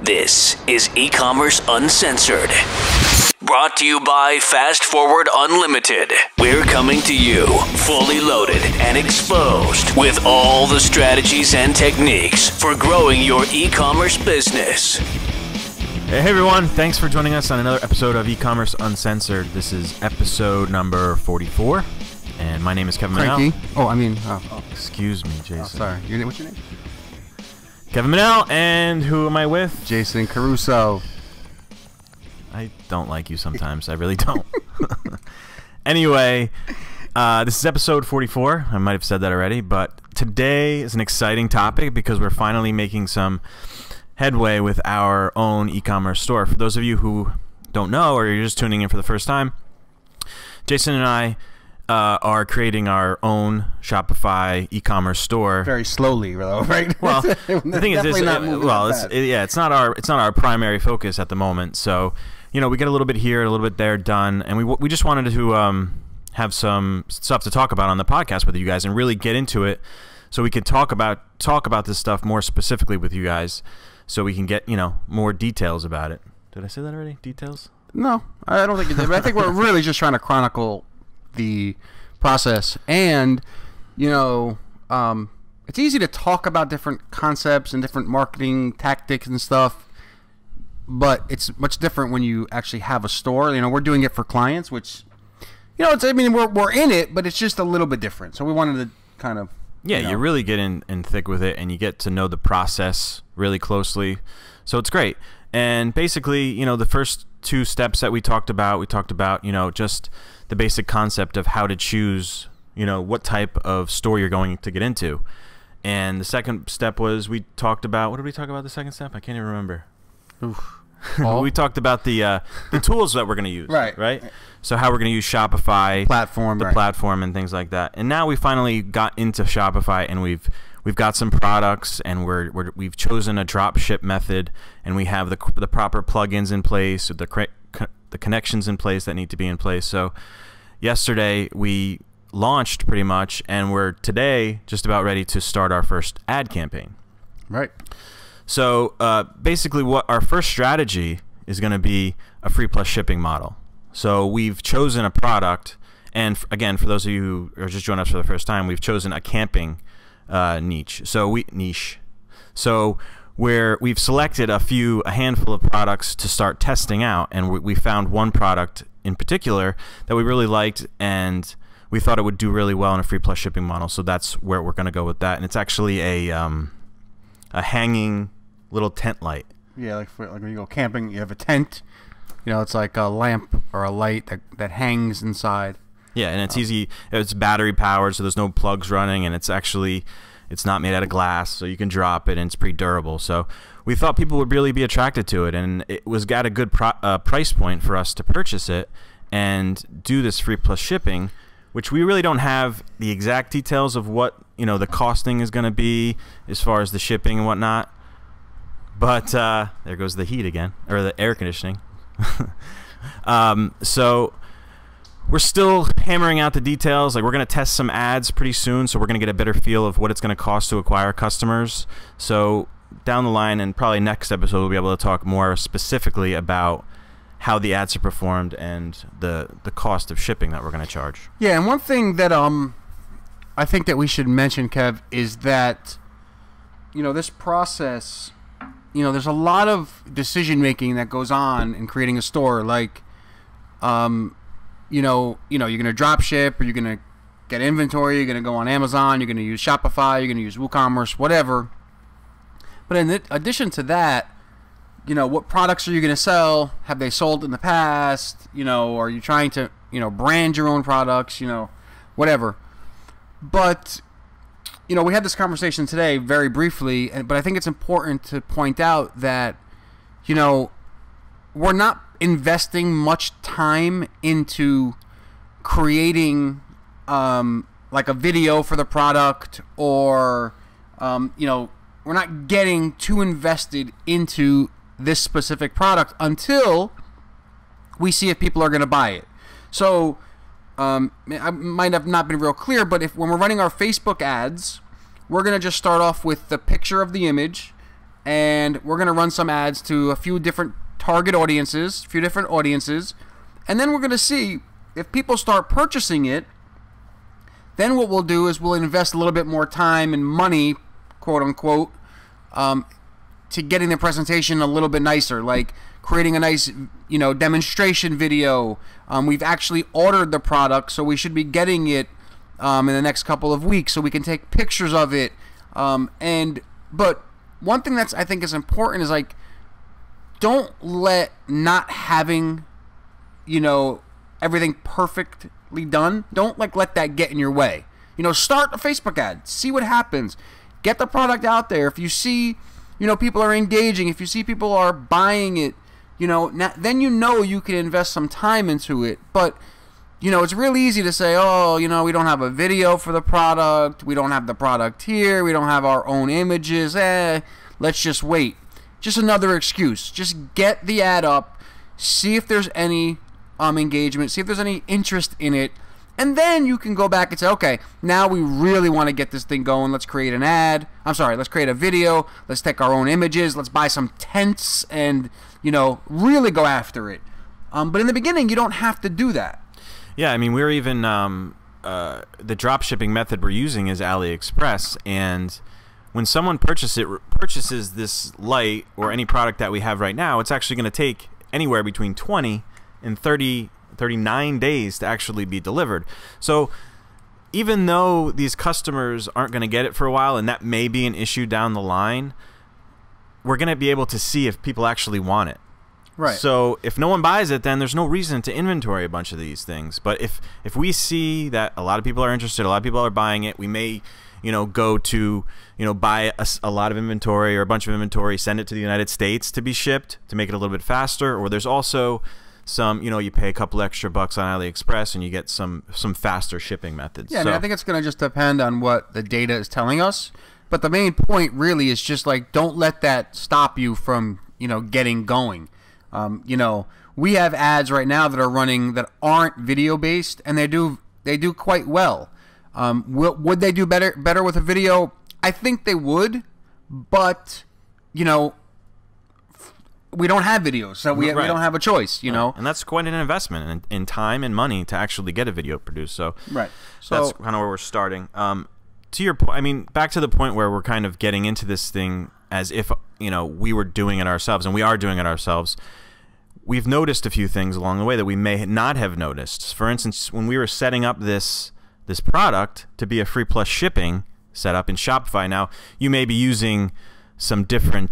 This is eCommerce Uncensored. Brought to you by Fast Forward Unlimited. We're coming to you fully loaded and exposed with all the strategies and techniques for growing your e-commerce business. Hey everyone, thanks for joining us on another episode of eCommerce Uncensored. This is episode number 44, and my name is Kevin Manel. Excuse me, Jason. Sorry. What's your name? Kevin Manel, and who am I with? Jason Caruso. I don't like you sometimes. I really don't. Anyway, this is episode 44. I might have said that already, but today is an exciting topic because we're finally making some headway with our own e-commerce store. For those of you who don't know, or you're just tuning in for the first time, Jason and I are creating our own Shopify e-commerce store. Very slowly, though, right? Well, the thing is, it's not our primary focus at the moment. So, you know, we get a little bit here, a little bit there done, and we just wanted to have some stuff to talk about on the podcast with you guys and really get into it, so we could talk about this stuff more specifically with you guys, so we can get, you know, more details about it. Did I say that already? Details? No, I don't think you did. But I think we're really just trying to chronicle the process, and you know, it's easy to talk about different concepts and different marketing tactics and stuff, but it's much different when you actually have a store. You know, we're doing it for clients, which, you know, we're in it, but it's just a little bit different. So we wanted to kind of, you really get in thick with it, and you get to know the process really closely. So it's great. And basically, you know, the first two steps that we talked about, you know, just the basic concept of how to choose, you know, what type of store you're going to get into. And the second step was we talked about, what did we talk about the second step? I can't even remember. We talked about the tools that we're going to use. Right? So how we're going to use Shopify, platform and things like that. And now we finally got into Shopify, and we've got some products, and we've chosen a drop ship method, and we have the proper plugins in place, the connections in place that need to be in place. So yesterday we launched pretty much, and we're today just about ready to start our first ad campaign. Right. So basically what our first strategy is going to be a free plus shipping model. So we've chosen a product, and again, for those of you who are just joining us for the first time, we've chosen a camping niche. So we've selected a handful of products to start testing out, and we found one product in particular that we really liked, and we thought it would do really well in a free plus shipping model. So that's where we're going to go with that, and it's actually a hanging little tent light. Yeah, like when you go camping, you have a tent. You know, it's like a lamp or a light that hangs inside. Yeah, and it's easy. It's battery powered, so there's no plugs running, and it's not made out of glass, so you can drop it, and it's pretty durable. So we thought people would really be attracted to it, and it was got a good price point for us to purchase it and do this free plus shipping, which we really don't have the exact details of what, you know, the costing is going to be as far as the shipping and whatnot. But there goes the heat again, or the air conditioning. So we're still hammering out the details. Like, we're going to test some ads pretty soon, so we're going to get a better feel of what it's going to cost to acquire customers. So down the line, and probably next episode, we'll be able to talk more specifically about how the ads are performed and the cost of shipping that we're going to charge. Yeah, and one thing that I think that we should mention, Kev, is that, you know, this process, you know, there's a lot of decision making that goes on in creating a store. Like, you know, you're going to drop ship, or you're going to get inventory, you're going to go on Amazon, you're going to use Shopify, you're going to use WooCommerce, whatever. But in addition to that, you know, what products are you going to sell? Have they sold in the past? You know, are you trying to, you know, brand your own products? You know, whatever. But, you know, we had this conversation today very briefly, but I think it's important to point out that, you know, we're not investing much time into creating like a video for the product, or you know, we're not getting too invested into this specific product until we see if people are going to buy it. So I might have not been real clear, but when we're running our Facebook ads, we're going to just start off with the picture of the image, and we're going to run some ads to a few different target audiences, and then we're going to see if people start purchasing it. Then what we'll do is we'll invest a little bit more time and money, quote unquote, to getting the presentation a little bit nicer, like creating a nice, demonstration video. We've actually ordered the product, so we should be getting it in the next couple of weeks, so we can take pictures of it. But one thing that's I think is important is like, don't let not having, everything perfectly done. Don't let that get in your way. Start a Facebook ad, see what happens, get the product out there. If you see, people are engaging, if you see people are buying it, then you can invest some time into it. But it's really easy to say, oh, we don't have a video for the product, we don't have the product here, we don't have our own images, let's just wait. Just another excuse. Just get the ad up, see if there's any engagement, see if there's any interest in it, and then you can go back and say, okay, now we really want to get this thing going. Let's create an ad. Let's create a video. Let's take our own images. Let's buy some tents and, really go after it. But in the beginning, you don't have to do that. Yeah, I mean, we're even the drop shipping method we're using is AliExpress, and when someone purchases this light or any product that we have right now, it's actually going to take anywhere between 20 and 39 days to actually be delivered. So even though these customers aren't going to get it for a while, and that may be an issue down the line, we're going to be able to see if people actually want it. Right. So if no one buys it, then there's no reason to inventory a bunch of these things. But if we see that a lot of people are interested, a lot of people are buying it, we may go to buy a lot of inventory or a bunch of inventory, send it to the United States to be shipped to make it a little bit faster. Or there's also some, you pay a couple extra bucks on AliExpress and you get some faster shipping methods. Yeah, so, I think it's going to just depend on what the data is telling us. But the main point really is just like, don't let that stop you from, getting going. We have ads right now that are running that aren't video based, and they do quite well. Would they do better with a video? I think they would, but we don't have videos, so we don't have a choice, And that's quite an investment in time and money to actually get a video produced. So that's kind of where we're starting. To your point, I mean, back to the point where we're kind of getting into this thing as if we were doing it ourselves, and we are doing it ourselves. We've noticed a few things along the way that we may not have noticed. For instance, when we were setting up this product to be a free plus shipping setup in Shopify. Now, you may be using some different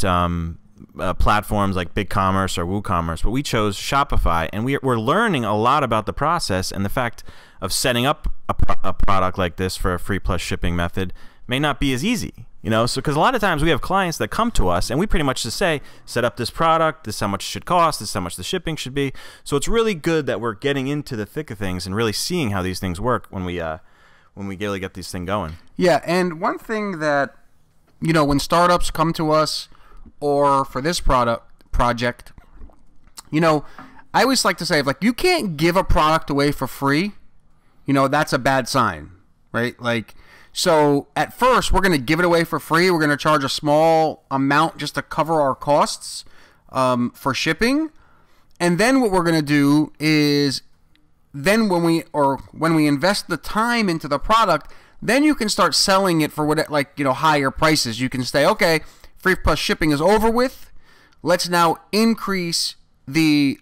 platforms like BigCommerce or WooCommerce, but we chose Shopify, and we're learning a lot about the process and the fact of setting up a product like this for a free plus shipping method may not be as easy. So because a lot of times we have clients that come to us and we pretty much just say, set up this product, this is how much it should cost, this is how much the shipping should be. So it's really good that we're getting into the thick of things and really seeing how these things work when we really get this thing going. Yeah, and one thing that, when startups come to us or for this project, I always like to say, if you can't give a product away for free, that's a bad sign, right? So at first, we're going to give it away for free. We're going to charge a small amount just to cover our costs for shipping. And then what we're going to do is, then when we invest the time into the product, then you can start selling it for higher prices. You can say, okay, free plus shipping is over with. Let's now increase the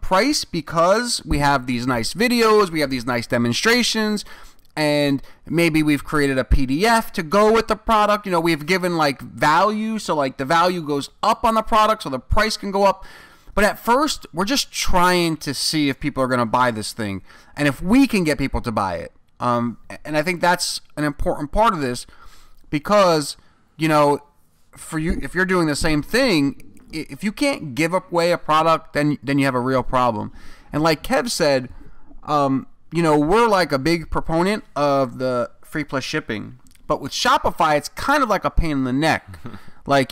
price because we have these nice videos, we have these nice demonstrations, and maybe we've created a PDF to go with the product. We've given value, so the value goes up on the product so the price can go up. But at first, we're just trying to see if people are going to buy this thing and if we can get people to buy it. And I think that's an important part of this because, for you, if you're doing the same thing, if you can't give away a product, then you have a real problem. And like Kev said, we're a big proponent of the free plus shipping, but with Shopify, it's kind of like a pain in the neck.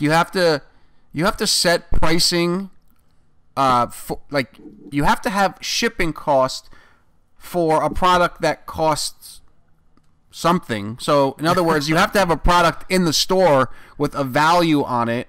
You have to set pricing. You have to have shipping cost for a product that costs something. So in other words, you have to have a product in the store with a value on it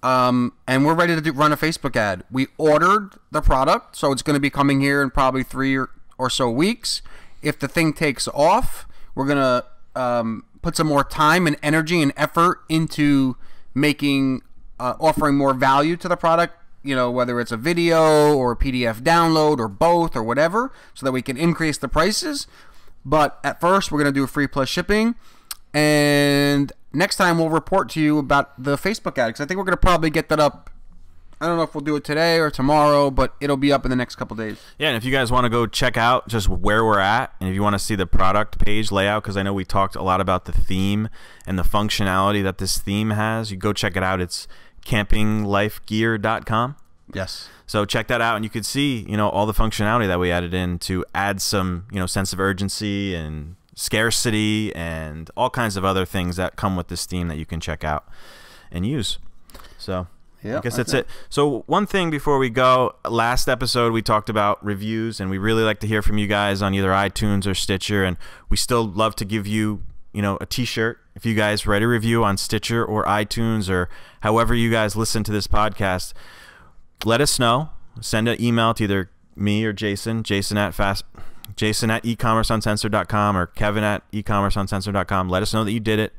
and we're ready to run a Facebook ad. We ordered the product, so it's going to be coming here in probably 3 or so weeks. If the thing takes off, we're going to put some more time and energy and effort into making offering more value to the product, whether it's a video or a PDF download or both or whatever, so that we can increase the prices. But at first, we're going to do a free plus shipping, and next time we'll report to you about the Facebook ad, because I think we're going to probably get that up. I don't know if we'll do it today or tomorrow, but it'll be up in the next couple days. Yeah, and if you guys want to go check out just where we're at, and if you want to see the product page layout, because I know we talked a lot about the theme and the functionality that this theme has, you go check it out. It's campinglifegear.com. Yes. So check that out, and you could see, all the functionality that we added in to add some, sense of urgency and scarcity and all kinds of other things that come with this theme that you can check out and use. So I guess that's it. So one thing before we go, last episode we talked about reviews, and we really like to hear from you guys on either iTunes or Stitcher, and we still love to give you, a t-shirt. If you guys write a review on Stitcher or iTunes or however you guys listen to this podcast, let us know. Send an email to either me or Jason at eCommerceUncensored.com or Kevin at eCommerceUncensored.com. Let us know that you did it.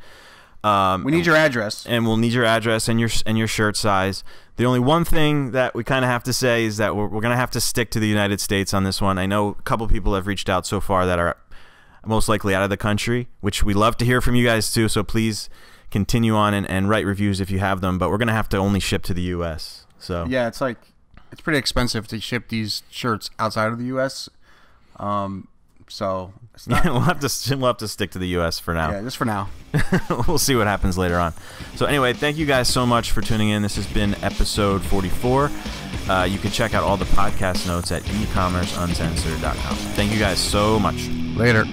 We need your address. And we'll need your address and your shirt size. The only one thing that we kind of have to say is that we're going to have to stick to the United States on this one. I know a couple people have reached out so far that are most likely out of the country, which we love to hear from you guys too. So please continue on and write reviews if you have them. But we're going to have to only ship to the U.S. So yeah, it's pretty expensive to ship these shirts outside of the U.S. So it's not, we'll have to stick to the U.S. for now. Yeah, just for now. We'll see what happens later on. So anyway, thank you guys so much for tuning in. This has been episode 44. You can check out all the podcast notes at eCommerceUncensored.com. Thank you guys so much. Later.